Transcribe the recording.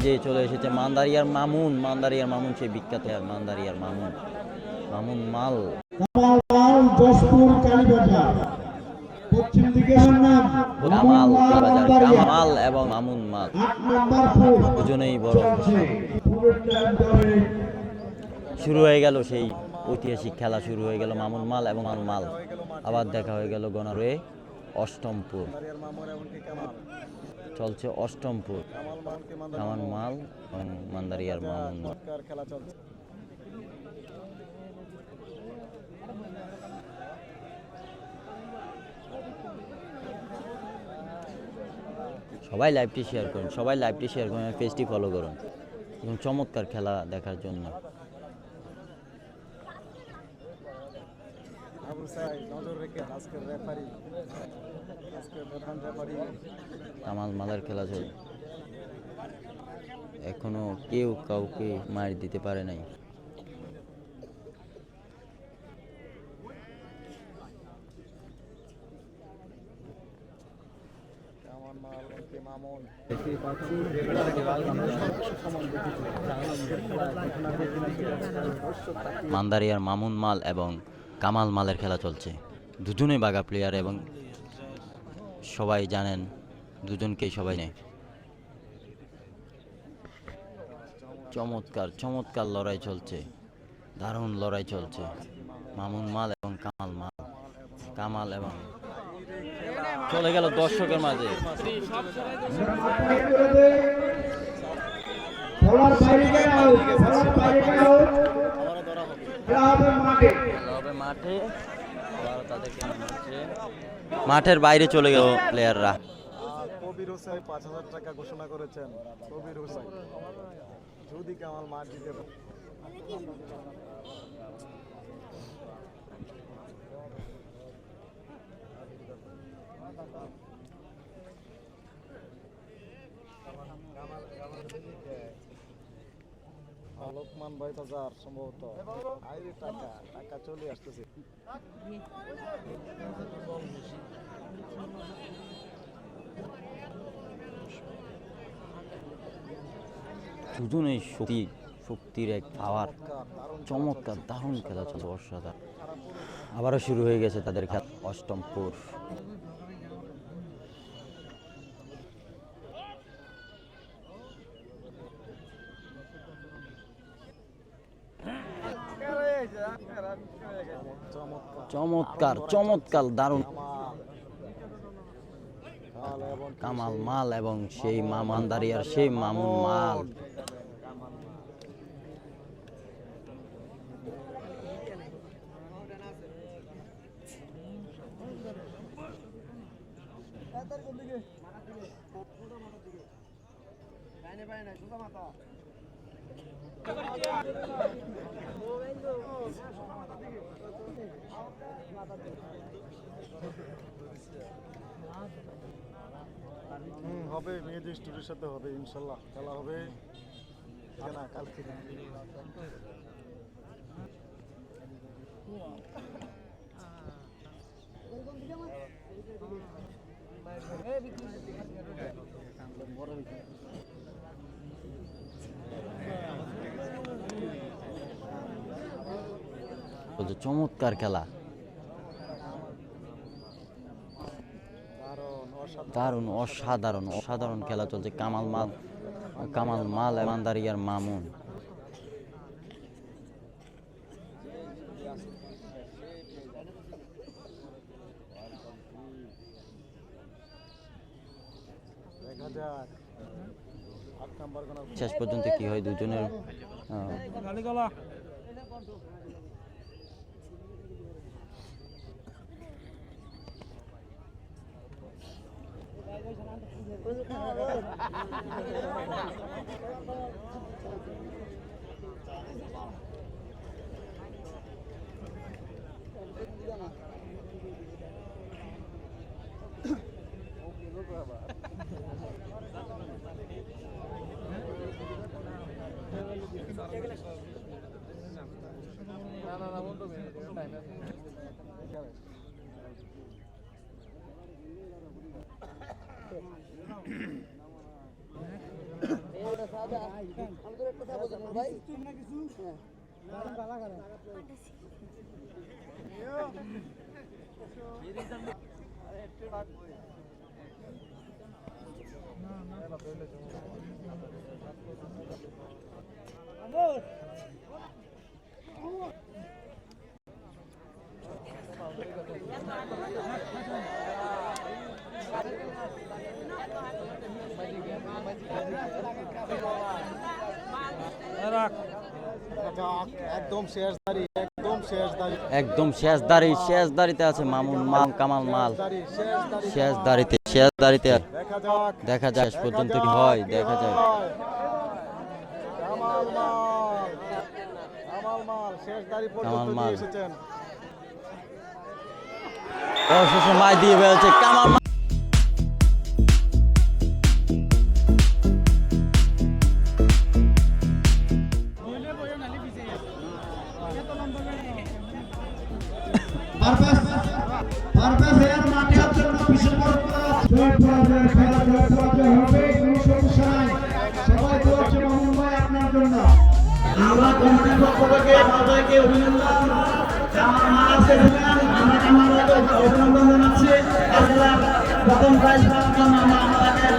যে চলে এসেছে মান্দারিয়ার মামুন সেই বিখ্যাত মান্দারিয়ার মামুন মাল। পশ্চিম দিকে কামাল এবং মামুন মাল দুজনেই বড়। শুরু হয়ে গেল সেই ঐতিহাসিক খেলা, শুরু হয়ে গেল মামুন মাল এবং মাল। আবার দেখা হয়ে গেল গণারে অষ্টমপুর, চলছে অষ্টমপুর কামাল মাল এবং মান্দারিয়ার মামুন মাল। খেলা চলছে। সবাই লাইভটি শেয়ার করুন, পেজটি ফলো করুন এবং চমৎকার খেলা দেখার জন্য। কামাল মালের খেলা চলছে, এখনো কেউ কাউকে মার দিতে পারে নাই। মান্দারিয়ার মামুন মাল এবং কামাল মালের খেলা চলছে, দুজনেই বাঘা প্লেয়ার এবং সবাই জানেন, দুজনকেই সবাই নেয়। চমৎকার লড়াই চলছে, দারুণ লড়াই চলছে মামুন মাল এবং কামাল এবং চলে গেল দর্শকের মাঝে। মাঠের বাইরে চলে গেল প্লেয়াররা। কবির হোসেন ৫,০০০ টাকা ঘোষণা করেছেন। কবির হোসেন যদি কামাল মাঠ দিতে লোকমান ভাই বাজার সম্ভবত আইরে টাকা চলে আসতেছে। দুজনেই শক্তির এক পাওয়ার, চমৎকার দারুণ খেলা চলছে, অসাধারণ। আবারও শুরু হয়ে গেছে তাদের খেলা অষ্টমপুর। চমৎকার দারুণ কামাল মাল এবং সেই মান্দারিয়ার সেই মামুন মাল। হবে মেয়েদের স্টুডেন্টের সাথে হবে ইনশাল্লাহ, খেলা হবে না কালকে। চমৎকার খেলা, দারুণ অসাধারণ খেলা চলছে কামাল মাল মান্দারিয়ার মামুন। শেষ পর্যন্ত কি হয় দুজনের একদম শেষ দাড়ি, একদম শেষ দাড়ি, একদম শেষ দাড়িতে আছে মামুন কামাল মাল। শেষ দাড়ি। শেষ দাড়িতে দেখা যাক শেষ পর্যন্ত কি হয় দেখা যায়। কামাল মাল, কামাল মাল শেষ দাড়ি পর্যন্ত কামাল মাল। নিয়ে এসেছেন। অবশেষে মাই দিয়ে ফেলছে কামাল মাল। পারভেজ এর মাঠের জন্য বিশেষ বড় জয় পরাজয়ের খেলা জয় পরাজয় হবে, কোনো সমস্যা নাই। সবাই দোয়া করছে মামুন ভাই আপনার জন্য। আমরা কমিটির পক্ষ থেকে সবাইকে অভিনন্দন, আমার মা আছে আমরা কামাল ভাইকে অভিনন্দন জানাচ্ছি। প্রথম প্রাইজ পাওয়ার জন্য আমরা আমাদের